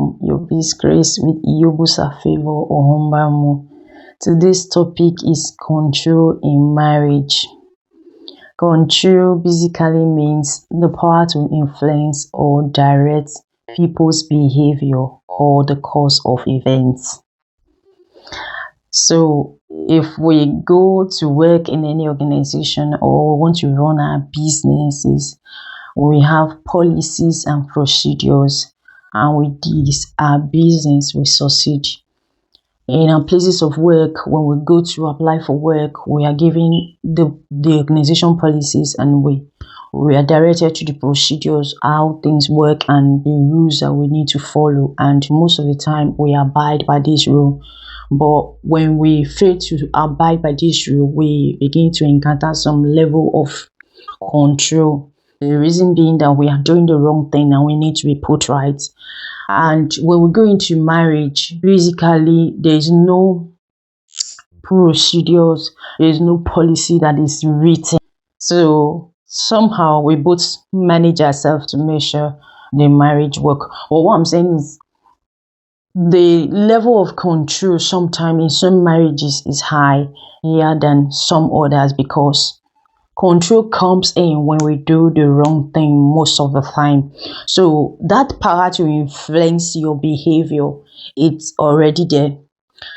welcome. Your peace grace with Iyobusa Favor Ohumbamu. Today's topic is control in marriage. Control basically means the power to influence or direct people's behavior or the course of events. So if we go to work in any organization or want to run our businesses, we have policies and procedures, and with these, our business will succeed. In our places of work, when we go to apply for work, we are given the organization policies, and we are directed to the procedures, how things work, and the rules that we need to follow. And most of the time, we abide by this rule. But when we fail to abide by this rule, we begin to encounter some level of control. The reason being that we are doing the wrong thing and we need to be put right. And when we go into marriage, basically, there is no procedures, there is no policy that is written. So somehow we both manage ourselves to make sure the marriage work. But what I'm saying is, the level of control sometimes in some marriages is higher than some others, because control comes in when we do the wrong thing most of the time. So that power to influence your behavior, it's already there.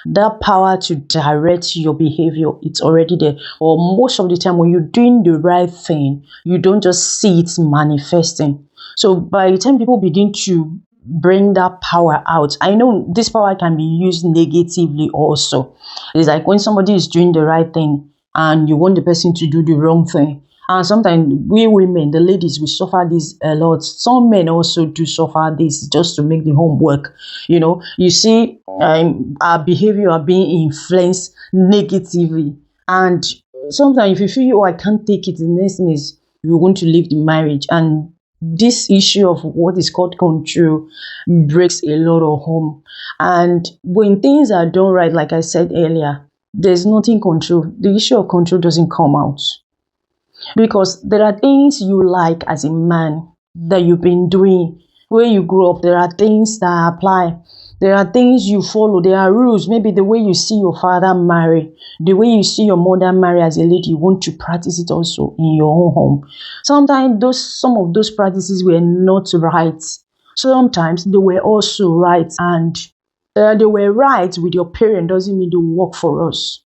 That power to direct your behavior, it's already there. Or most of the time when you're doing the right thing, you don't just see it manifesting. So by the time people begin to bring that power out, I know this power can be used negatively also. It's like when somebody is doing the right thing and you want the person to do the wrong thing. And sometimes we women, the ladies, we suffer this a lot. Some men also do suffer this just to make the home work. You see our behavior are being influenced negatively. And sometimes if you feel, I can't take it, the next thing is you want to leave the marriage. And this issue of what is called control breaks a lot of home. And when things are done right, like I said earlier, there's nothing control. The issue of control doesn't come out. Because there are things you like as a man that you've been doing where you grew up. There are things that apply. There are things you follow. There are rules. Maybe the way you see your father marry, the way you see your mother marry as a lady, you want to practice it also in your own home. Sometimes some of those practices were not right. Sometimes they were also right. And they were right with your parent doesn't mean they work for us.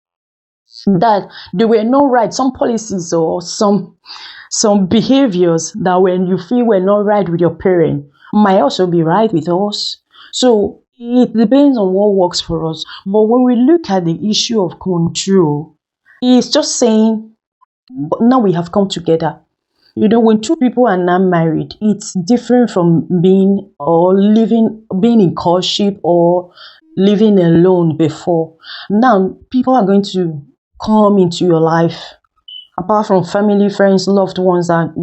That they were not right. Some policies or some behaviors that when you feel were not right with your parent might also be right with us. So it depends on what works for us. But when we look at the issue of control, it's just saying, now we have come together. When two people are not married, it's different from being in courtship or living alone before. Now, people are going to come into your life, apart from family, friends, loved ones that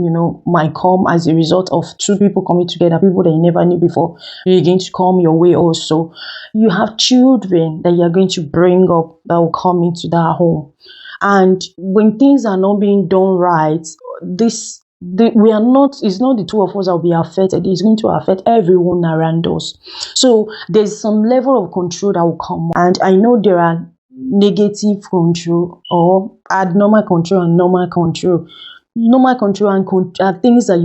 might come as a result of two people coming together, people that you never knew before, you're going to come your way also. You have children that you're going to bring up that will come into that home. And when things are not being done right, it's not the two of us that will be affected. It's going to affect everyone around us. So there's some level of control that will come. And I know there are negative control or abnormal control and normal control. Normal control are things that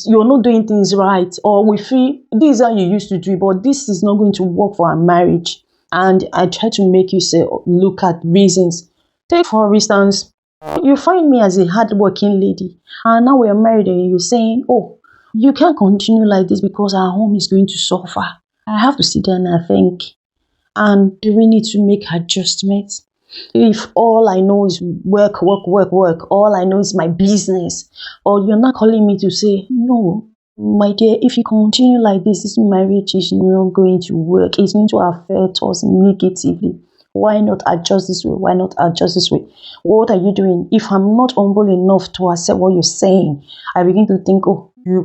you're not doing things right, or we feel this is how you used to do it, but this is not going to work for our marriage. And I try to make you look at reasons. Take for instance, you find me as a hardworking lady, and now we're married, and you're saying, you can't continue like this because our home is going to suffer. I have to sit down and think. And do we need to make adjustments? If all I know is work, all I know is my business, or you're not calling me to say, no, my dear, if you continue like this marriage is not going to work. It's going to affect us negatively. Why not adjust this way? Why not adjust this way? What are you doing? If I'm not humble enough to accept what you're saying, I begin to think,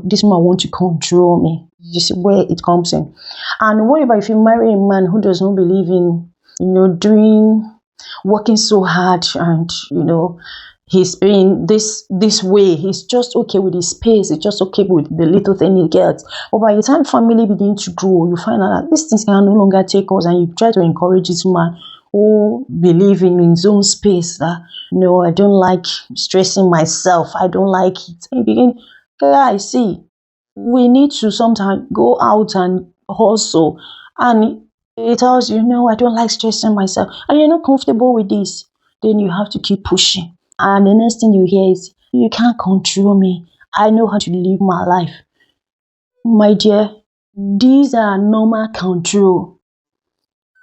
this man wants to control me. You see where it comes in. And what if you marry a man who does not believe in, working so hard and, He's being this way. He's just okay with his space. He's just okay with the little thing he gets. But by the time family begin to grow, you find out that these things can no longer take us, and you try to encourage this man who believe in his own space. That no, I don't like stressing myself. I don't like it. And you begin, guys, see, we need to sometimes go out and hustle. And it tells you, no, I don't like stressing myself. And you're not comfortable with this. Then you have to keep pushing. And the next thing you hear is, you can't control me. I know how to live my life. My dear, these are normal control.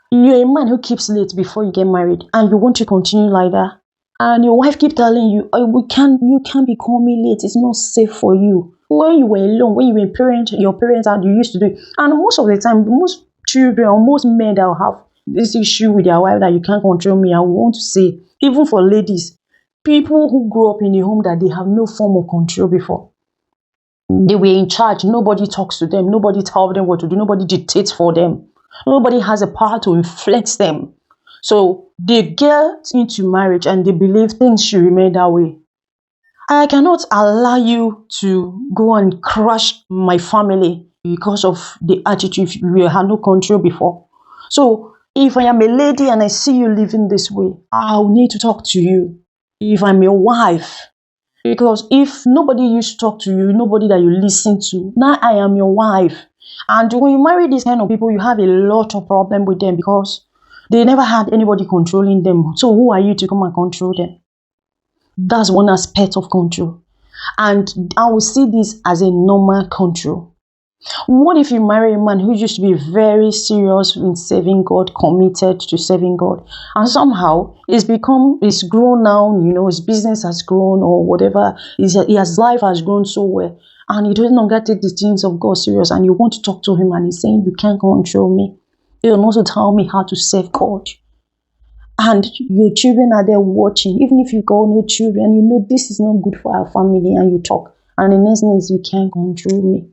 You're a man who keeps late before you get married, and you want to continue like that. And your wife keep telling you, oh, you can't be coming late. It's not safe for you. When you were alone, when you were your parents, and you used to do it. And most of the time, most children or most men that will have this issue with their wife that you can't control me, I want to say, even for ladies, people who grow up in a home that they have no form of control before. They were in charge. Nobody talks to them. Nobody tells them what to do. Nobody dictates for them. Nobody has the power to influence them. So they get into marriage and they believe things should remain that way. I cannot allow you to go and crush my family because of the attitude you had no control before. So if I am a lady and I see you living this way, I'll need to talk to you. If I'm your wife, because if nobody used to talk to you, nobody that you listen to, now I am your wife. And when you marry these kind of people, you have a lot of problem with them because they never had anybody controlling them. So who are you to come and control them? That's one aspect of control. And I will see this as a normal control. What if you marry a man who used to be very serious in serving God, committed to serving God, and somehow he's grown now, his business has grown or whatever, his life has grown so well, and he doesn't longer take the things of God serious, and you want to talk to him and he's saying, you can't control me. You don't also tell me how to serve God. And your children are there watching. Even if you got no children, you know this is not good for our family, and you talk. And the next thing is, you can't control me.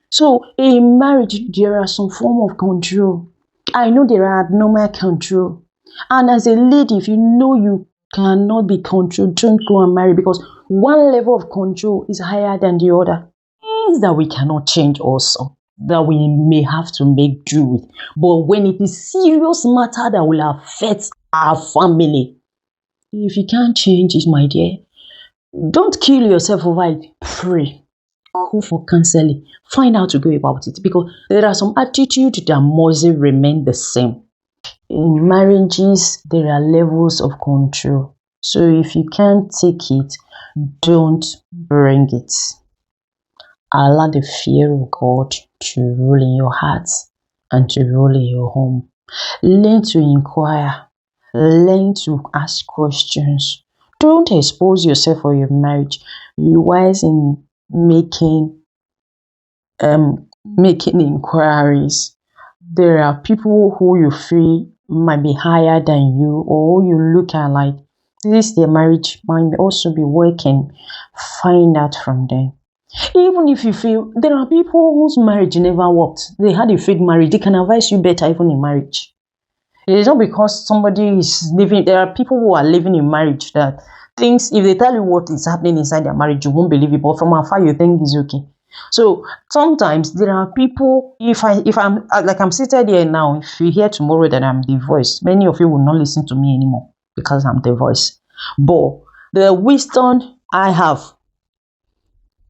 So in marriage, there are some form of control. I know there are abnormal control. And as a lady, if you know you cannot be controlled, don't go and marry, because one level of control is higher than the other. Things that we cannot change also, that we may have to make do with. But when it is serious matter that will affect our family, if you can't change it, my dear, don't kill yourself over it. Pray. Go for counseling. Find out to go about it, because there are some attitudes that must remain the same. In marriages, there are levels of control. So if you can't take it, don't bring it. Allow the fear of God to rule in your heart and to rule in your home. Learn to inquire. Learn to ask questions. Don't expose yourself for your marriage. Be wise in making inquiries. There are people who you feel might be higher than you, or who you look at like this, their marriage might also be working. Find out from them. Even if you feel there are people whose marriage never worked, they had a fake marriage, they can advise you better even in marriage. It is not because somebody is living, there are people who are living in marriage that things, if they tell you what is happening inside their marriage, you won't believe it, but from afar you think it's okay. So sometimes there are people, if I'm like I'm seated here now, if you hear tomorrow that I'm the voice, many of you will not listen to me anymore because I'm the voice. But the wisdom I have,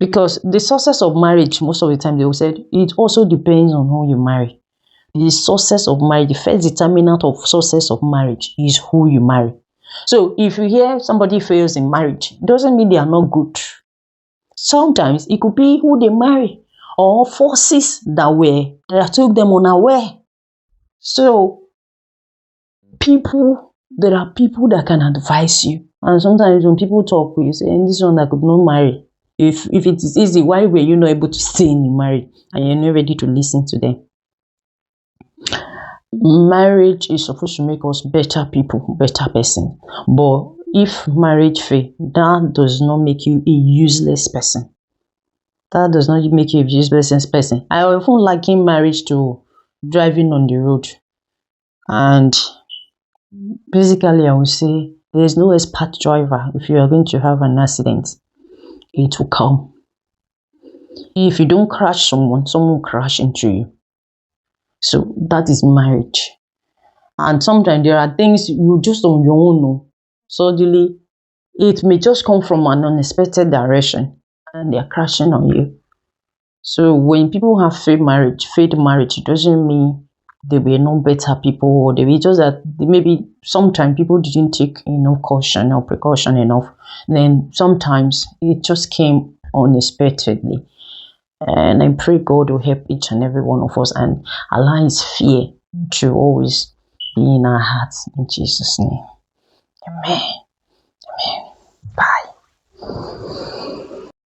because the success of marriage, most of the time they will say, it also depends on who you marry. The success of marriage, the first determinant of success of marriage is who you marry. So if you hear somebody fails in marriage, it doesn't mean they are not good. Sometimes it could be who they marry or forces that took them unaware. So there are people that can advise you. And sometimes when people talk, you say, and this one that could not marry. If it is easy, why were you not able to stay in the marriage and you're not ready to listen to them? Marriage is supposed to make us better people, better person. But if marriage fails, that does not make you a useless person. That does not make you a useless person. I often liken marriage to driving on the road. And basically, I would say There is no expert driver. If you are going to have an accident, it will come. If you don't crash someone, someone will crash into you. So that is marriage. And sometimes there are things you just on your own know. Suddenly, it may just come from an unexpected direction and they are crashing on you. So when people have failed marriage, it doesn't mean they were no better people, or they were just that maybe sometimes people didn't take enough caution or precaution enough. Then sometimes it just came unexpectedly. And I pray God will help each and every one of us and allow His fear to always be in our hearts. In Jesus' name. Amen. Amen. Bye.